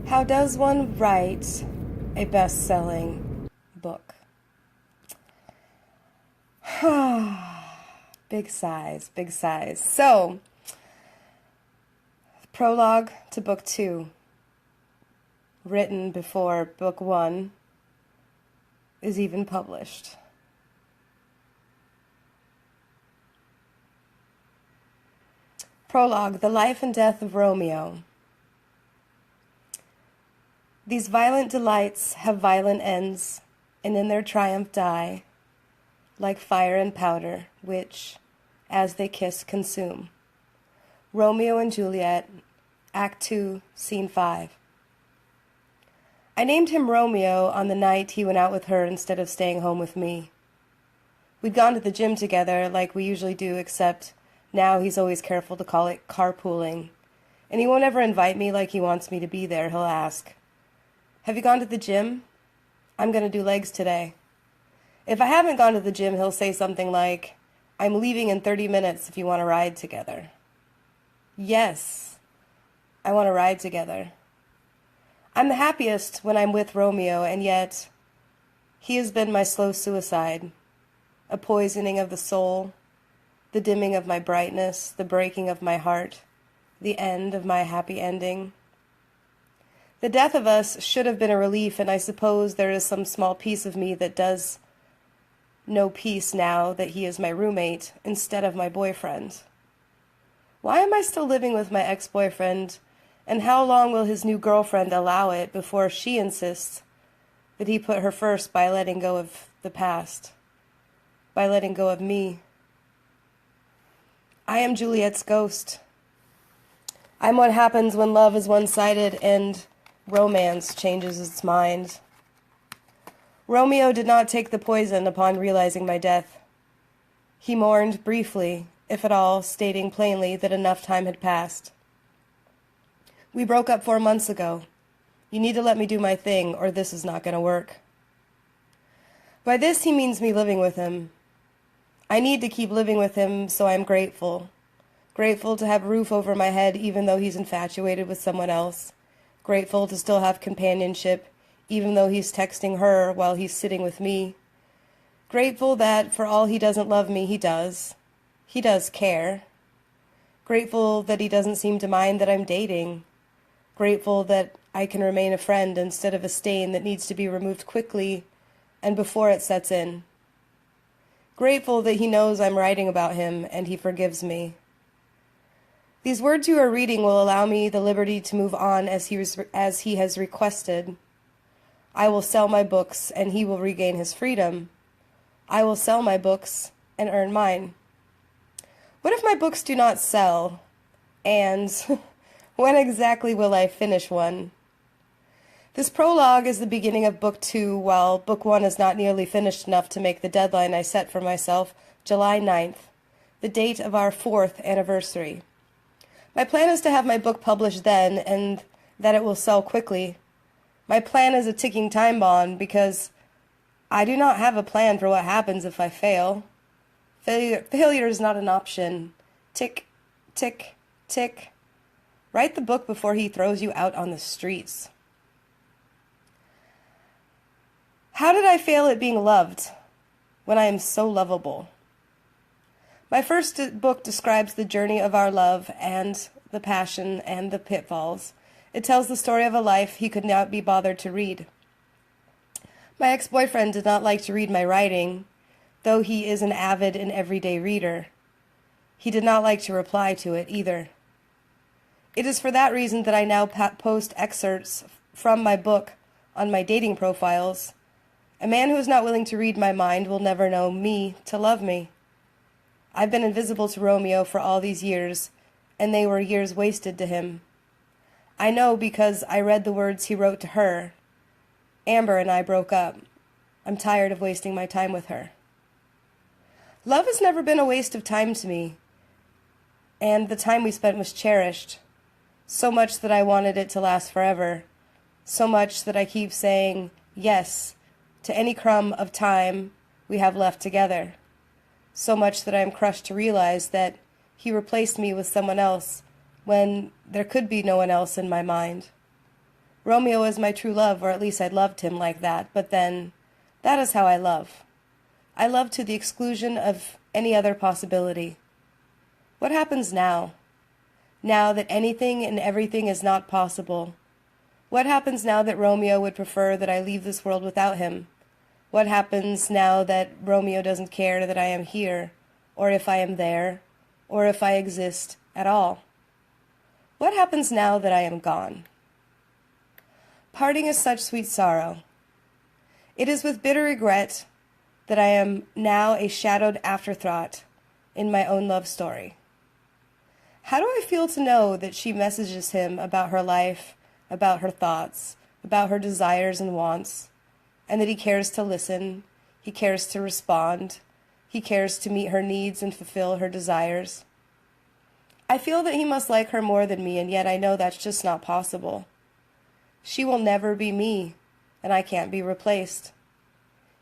How does one write a best-selling book? Big sighs, big sighs. So, prologue to book 2, written before book 1 is even published. Prologue, the life and death of Romeo. These violent delights have violent ends, and in their triumph die, like fire and powder, which, as they kiss, consume. Romeo and Juliet, Act 2, Scene 5. I named him Romeo on the night he went out with her instead of staying home with me. We'd gone to the gym together like we usually do, except now he's always careful to call it carpooling, and he won't ever invite me like he wants me to be there. He'll ask, "Have you gone to the gym? I'm going to do legs today." If I haven't gone to the gym, he'll say something like, "I'm leaving in 30 minutes if you want to ride together." Yes, I want to ride together. I'm the happiest when I'm with Romeo, and yet he has been my slow suicide, a poisoning of the soul, the dimming of my brightness, the breaking of my heart, the end of my happy ending. The death of us should have been a relief, and I suppose there is some small piece of me that does know peace now that he is my roommate instead of my boyfriend. Why am I still living with my ex-boyfriend, and how long will his new girlfriend allow it before she insists that he put her first by letting go of the past, by letting go of me? I am Juliet's ghost. I'm what happens when love is one-sided and romance changes its mind. Romeo did not take the poison upon realizing my death. He mourned briefly, if at all, stating plainly that enough time had passed. We broke up 4 months ago. You need to let me do my thing, or this is not going to work. By this he means me living with him. I need to keep living with him, so I'm grateful. Grateful to have a roof over my head even though he's infatuated with someone else. Grateful to still have companionship even though he's texting her while he's sitting with me. Grateful that for all he doesn't love me, he does. He does care. Grateful that he doesn't seem to mind that I'm dating. Grateful that I can remain a friend instead of a stain that needs to be removed quickly and before it sets in. Grateful that he knows I'm writing about him and he forgives me. These words you are reading will allow me the liberty to move on as he has requested. I will sell my books and he will regain his freedom. I will sell my books and earn mine. What if my books do not sell? And when exactly will I finish one? This prologue is the beginning of book 2, while book 1 is not nearly finished enough to make the deadline I set for myself, July 9th, the date of our 4th anniversary. My plan is to have my book published then, and that it will sell quickly. My plan is a ticking time bomb because I do not have a plan for what happens if I fail. Failure is not an option. Tick, tick, tick. Write the book before he throws you out on the streets. How did I fail at being loved when I am so lovable? My first book describes the journey of our love and the passion and the pitfalls. It tells the story of a life he could not be bothered to read. My ex-boyfriend did not like to read my writing, though he is an avid and everyday reader. He did not like to reply to it either. It is for that reason that I now post excerpts from my book on my dating profiles. A man who is not willing to read my mind will never know me to love me. I've been invisible to Romeo for all these years, and they were years wasted to him. I know because I read the words he wrote to her. Amber and I broke up. I'm tired of wasting my time with her. Love has never been a waste of time to me, and the time we spent was cherished. So much that I wanted it to last forever. So much that I keep saying yes to any crumb of time we have left together. So much that I am crushed to realize that he replaced me with someone else when there could be no one else in my mind. Romeo is my true love, or at least I loved him like that, but then, that is how I love. I love to the exclusion of any other possibility. What happens now? Now that anything and everything is not possible? What happens now that Romeo would prefer that I leave this world without him? What happens now that Romeo doesn't care that I am here, or if I am there, or if I exist at all? What happens now that I am gone? Parting is such sweet sorrow. It is with bitter regret that I am now a shadowed afterthought in my own love story. How do I feel to know that she messages him about her life, about her thoughts, about her desires and wants, and that he cares to listen, he cares to respond, he cares to meet her needs and fulfill her desires? I feel that he must like her more than me, and yet I know that's just not possible. She will never be me, and I can't be replaced.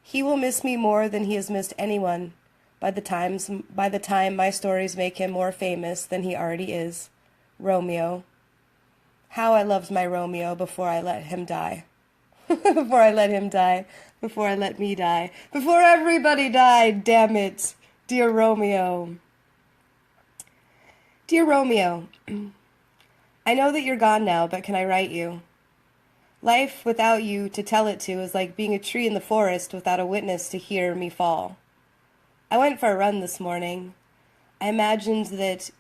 He will miss me more than he has missed anyone by the time my stories make him more famous than he already is. Romeo. How I loved my Romeo before I let him die. Before I let him die. Before I let me die. Before everybody died, damn it. Dear Romeo. Dear Romeo, I know that you're gone now, but can I write you? Life without you to tell it to is like being a tree in the forest without a witness to hear me fall. I went for a run this morning. I imagined that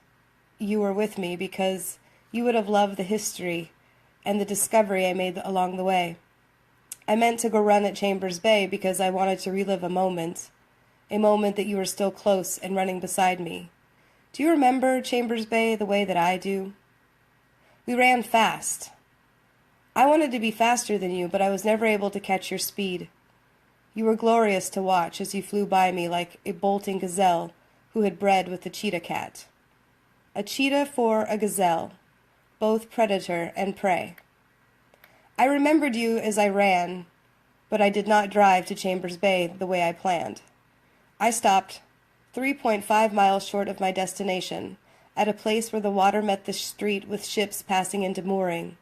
you were with me because you would have loved the history and the discovery I made along the way. I meant to go run at Chambers Bay because I wanted to relive a moment that you were still close and running beside me. Do you remember Chambers Bay the way that I do? We ran fast. I wanted to be faster than you, but I was never able to catch your speed. You were glorious to watch as you flew by me like a bolting gazelle who had bred with the cheetah cat. A cheetah for a gazelle, both predator and prey. I remembered you as I ran, but I did not drive to Chambers Bay the way I planned. I stopped 3.5 miles short of my destination, at a place where the water met the street with ships passing into mooring.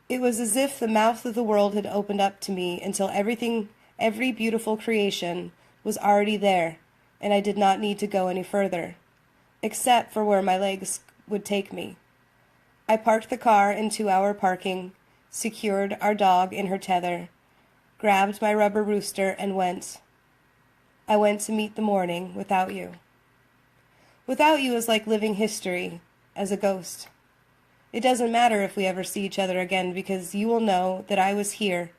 It was as if the mouth of the world had opened up to me until every beautiful creation was already there, and I did not need to go any further, except for where my legs would take me. I parked the car in 2-hour parking, secured our dog in her tether, grabbed my rubber rooster, and went. I went to meet the morning without you. Without you is like living history as a ghost. It doesn't matter if we ever see each other again, because you will know that I was here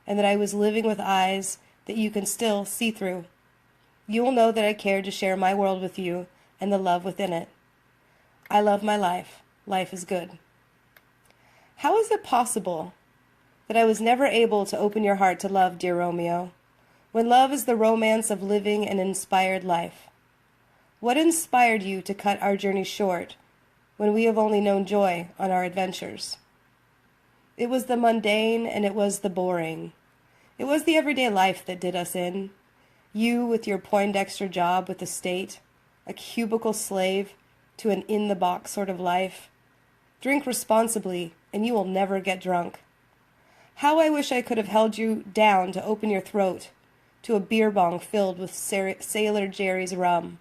and that I was living with eyes that you can still see through. You will know that I cared to share my world with you and the love within it. I love my life. Life is good. How is it possible that I was never able to open your heart to love, dear Romeo, when love is the romance of living an inspired life? What inspired you to cut our journey short when we have only known joy on our adventures? It was the mundane and it was the boring. It was the everyday life that did us in. You with your Poindexter job with the state, a cubicle slave to an in-the-box sort of life. Drink responsibly and you will never get drunk. How I wish I could have held you down to open your throat to a beer bong filled with Sailor Jerry's rum.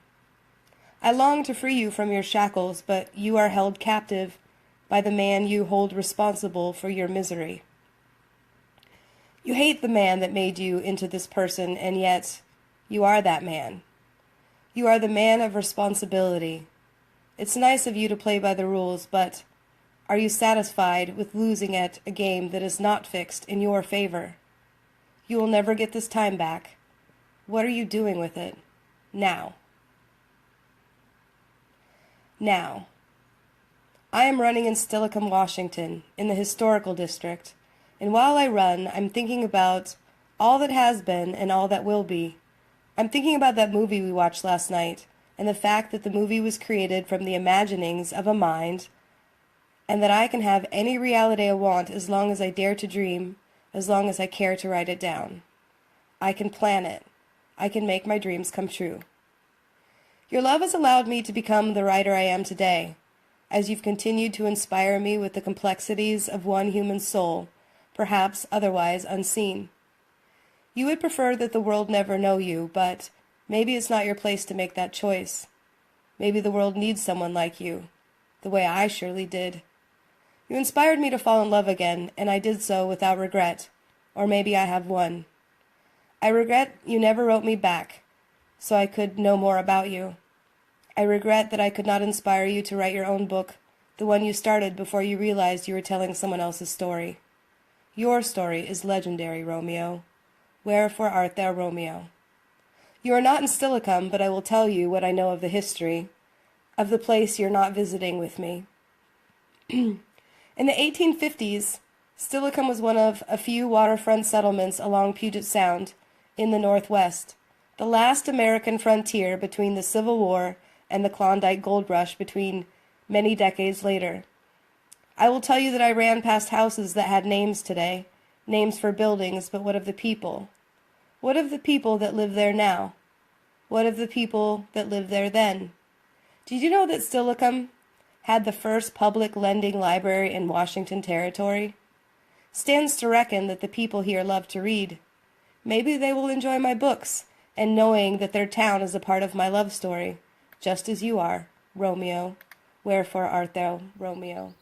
I long to free you from your shackles, but you are held captive by the man you hold responsible for your misery. You hate the man that made you into this person, and yet you are that man. You are the man of responsibility. It's nice of you to play by the rules, but are you satisfied with losing at a game that is not fixed in your favor? You will never get this time back. What are you doing with it now? Now, I am running in Steilacoom, Washington, in the historical district, and while I run, I'm thinking about all that has been and all that will be. I'm thinking about that movie we watched last night, and the fact that the movie was created from the imaginings of a mind, and that I can have any reality I want as long as I dare to dream, as long as I care to write it down. I can plan it. I can make my dreams come true. Your love has allowed me to become the writer I am today. as you've continued to inspire me with the complexities of one human soul, perhaps otherwise unseen. You would prefer that the world never know you, but maybe it's not your place to make that choice. Maybe the world needs someone like you, the way I surely did. You inspired me to fall in love again, and I did so without regret, or maybe I have won. I regret you never wrote me back, so I could know more about you. I regret that I could not inspire you to write your own book, the one you started before you realized you were telling someone else's story. Your story is legendary, Romeo. Wherefore art thou Romeo? You are not in Steilacoom, but I will tell you what I know of the history, of the place you're not visiting with me. In the 1850s, Steilacoom was one of a few waterfront settlements along Puget Sound in the Northwest, the last American frontier between the Civil War and the Klondike Gold Rush between many decades later. I will tell you that I ran past houses that had names today, names for buildings, but what of the people? What of the people that live there now? What of the people that lived there then? Did you know that Steilacoom had the first public lending library in Washington Territory? Stands to reckon that the people here love to read. Maybe they will enjoy my books, and knowing that their town is a part of my love story, just as you are, Romeo. Wherefore art thou Romeo?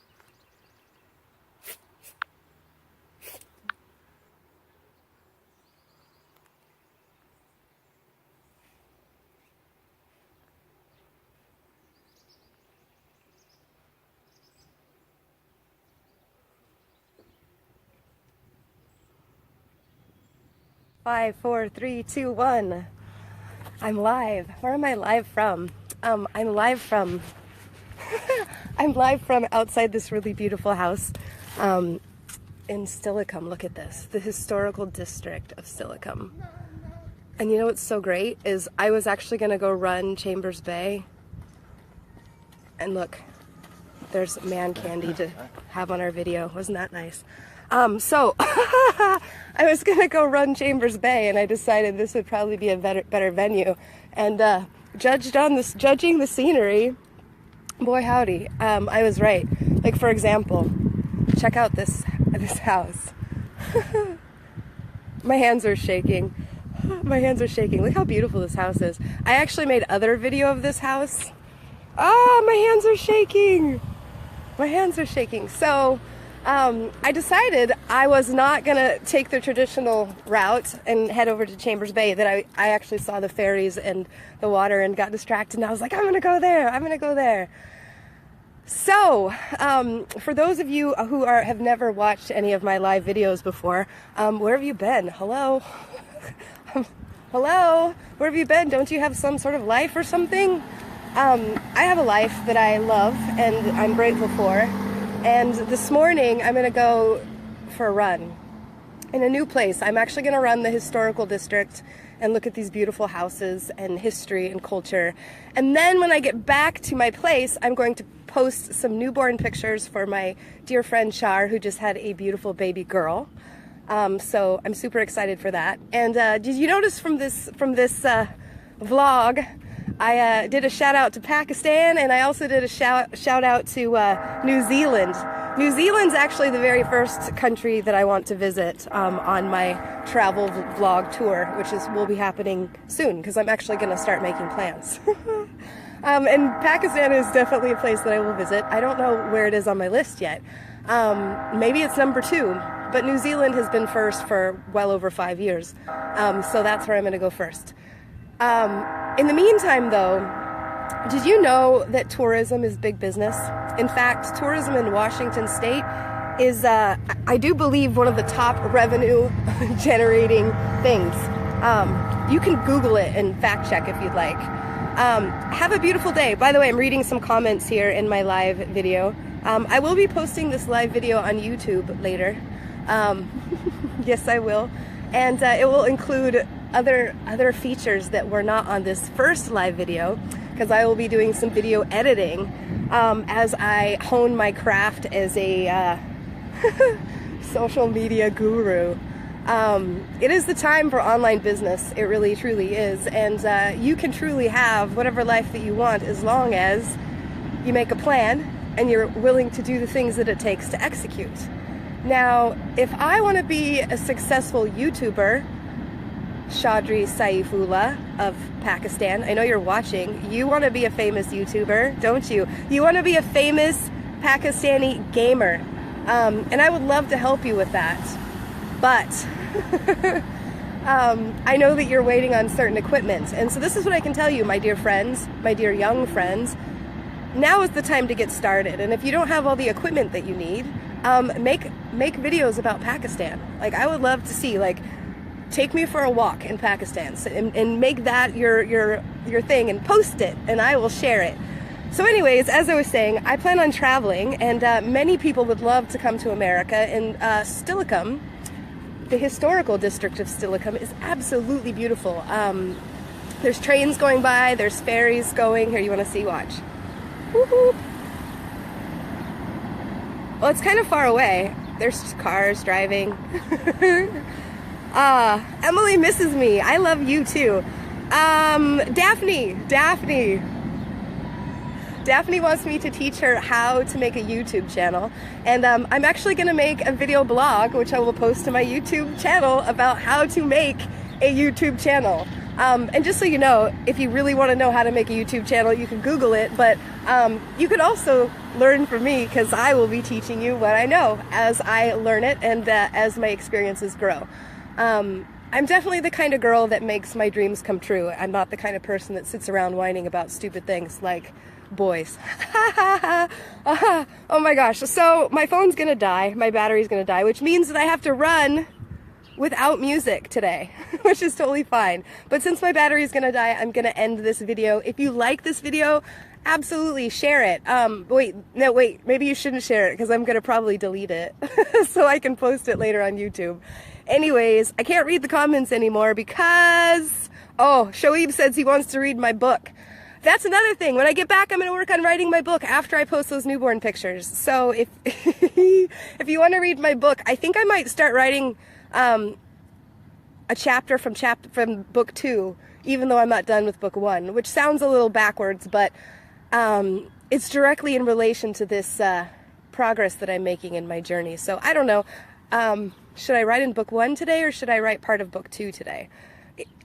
Five, four, three, two, one. I'm live. Where am I live from? I'm live from outside this really beautiful house in Steilacoom. Look at this, the historical district of Steilacoom. And you know what's so great is I was actually gonna go run Chambers Bay, and look, there's man candy to have on our video. Wasn't that nice? So I was gonna go run Chambers Bay, and I decided this would probably be a better venue. And judging the scenery, boy howdy, I was right. Like, for example, check out this house. My hands are shaking. My hands are shaking. Look how beautiful this house is. I actually made other video of this house. Ah, my hands are shaking. My hands are shaking. So I decided I was not going to take the traditional route and head over to Chambers Bay, that I actually saw the ferries and the water and got distracted, and I was like, I'm going to go there. I'm going to go there. So, for those of you who have never watched any of my live videos before, where have you been? Hello? Hello? Where have you been? Don't you have some sort of life or something? I have a life that I love and I'm grateful for. And this morning, I'm going to go for a run in a new place. I'm actually going to run the historical district and look at these beautiful houses and history and culture. And then when I get back to my place, I'm going to post some newborn pictures for my dear friend Char, who just had a beautiful baby girl. So I'm super excited for that. And did you notice from this vlog, I did a shout out to Pakistan, and I also did a shout out to New Zealand. New Zealand's actually the very first country that I want to visit on my travel vlog tour, which will be happening soon, because I'm actually going to start making plans. And Pakistan is definitely a place that I will visit. I don't know where it is on my list yet. Maybe it's number 2, but New Zealand has been first for well over 5 years. So that's where I'm going to go first. In the meantime, though, did you know that tourism is big business? In fact, tourism in Washington State is, I do believe, one of the top revenue generating things. You can Google it and fact check if you'd like. Have a beautiful day. By the way, I'm reading some comments here in my live video. I will be posting this live video on YouTube later. Yes, I will. And it will include other features that were not on this first live video, because I will be doing some video editing as I hone my craft as a social media guru. It is the time for online business. It really truly is. And you can truly have whatever life that you want as long as you make a plan and you're willing to do the things that it takes to execute. Now, if I want to be a successful YouTuber, Chaudhry Saifullah of Pakistan, I know you're watching. You want to be a famous YouTuber, don't you? You want to be a famous Pakistani gamer. And I would love to help you with that. But I know that you're waiting on certain equipment. And so this is what I can tell you, my dear friends, my dear young friends. Now is the time to get started. And if you don't have all the equipment that you need, make videos about Pakistan. Like, I would love to see, like, take me for a walk in Pakistan and make that your thing and post it, and I will share it. So anyways, as I was saying, I plan on traveling, and many people would love to come to America. And Steilacoom, the historical district of Steilacoom, is absolutely beautiful. There's trains going by, there's ferries going. Here, you want to see? Watch. Woohoo! Well, it's kind of far away. There's cars driving. Emily misses me. I love you too. Daphne wants me to teach her how to make a YouTube channel, and I'm actually going to make a video blog, which I will post to my YouTube channel, about how to make a YouTube channel. And just so you know, if you really want to know how to make a YouTube channel, you can Google it, but you could also learn from me, because I will be teaching you what I know as I learn it and as my experiences grow. I'm definitely the kind of girl that makes my dreams come true. I'm not the kind of person that sits around whining about stupid things like boys. Oh my gosh. So my phone's gonna die, my battery's gonna die, which means that I have to run without music today, which is totally fine. But since my battery's gonna die, I'm gonna end this video. If you like this video, absolutely share it. Wait, maybe you shouldn't share it, because I'm gonna probably delete it so I can post it later on YouTube. Anyways, I can't read the comments anymore because, oh, Shoaib says he wants to read my book. That's another thing. When I get back, I'm going to work on writing my book after I post those newborn pictures. So if if you want to read my book, I think I might start writing a chapter from book 2, even though I'm not done with book 1, which sounds a little backwards, but it's directly in relation to this progress that I'm making in my journey. So I don't know. Should I write in book 1 today, or should I write part of book 2 today?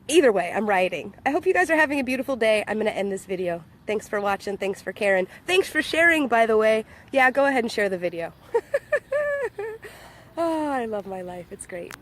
Either way, I'm writing. I hope you guys are having a beautiful day. I'm going to end this video. Thanks for watching. Thanks for caring. Thanks for sharing, by the way. Yeah, go ahead and share the video. Oh, I love my life. It's great.